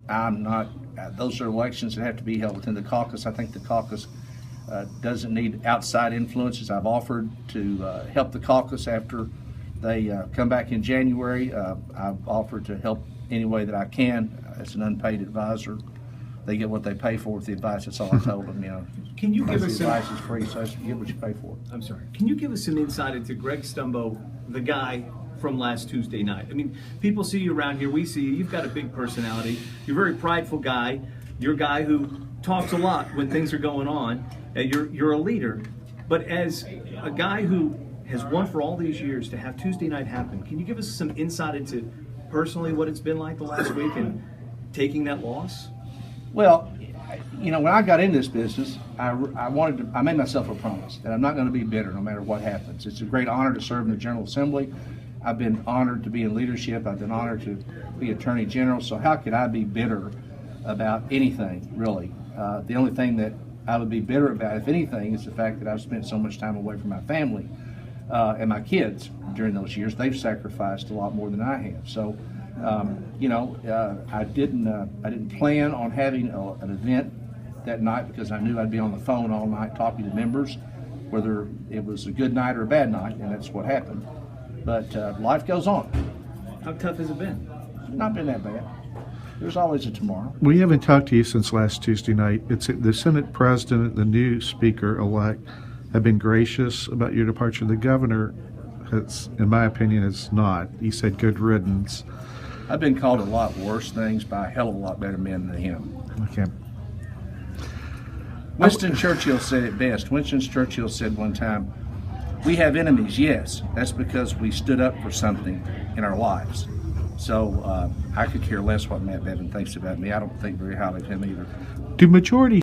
I'm not, those are elections that have to be held within the caucus. I think the caucus doesn't need outside influences. I've offered to help the caucus after they come back in January. I've offered to help any way that I can as an unpaid advisor. They get what they pay for with the advice. That's all I told them. Can you give us the advice is free, so you get what you pay for. I'm sorry. Can you give us some insight into Greg Stumbo, the guy from last Tuesday night? I mean, people see you around here. We see you. You've got a big personality. You're a very prideful guy. You're a guy who talks a lot when things are going on. You're a leader. But as a guy who has won for all these years, to have Tuesday night happen, can you give us some insight into personally what it's been like the last week and taking that loss? Well, when I got in this business, I made myself a promise that I'm not going to be bitter no matter what happens. It's a great honor to serve in the General Assembly. I've been honored to be in leadership. I've been honored to be Attorney General. So how could I be bitter about anything, really? The only thing that I would be bitter about, if anything, is the fact that I've spent so much time away from my family and my kids during those years. They've sacrificed a lot more than I have. So, I didn't plan on having an event that night because I knew I'd be on the phone all night talking to members, whether it was a good night or a bad night, and that's what happened. But life goes on. How tough has it been? Not been that bad. There's always a tomorrow. We haven't talked to you since last Tuesday night. It's the Senate President, the new Speaker-elect, have been gracious about your departure. The governor has, in my opinion, is not. He said good riddance. I've been called a lot worse things by a hell of a lot better men than him. Okay. Winston Churchill said it best. Winston Churchill said one time, "We have enemies, yes. That's because we stood up for something in our lives." So I could care less what Matt Bevin thinks about me. I don't think very highly of him either. Do majority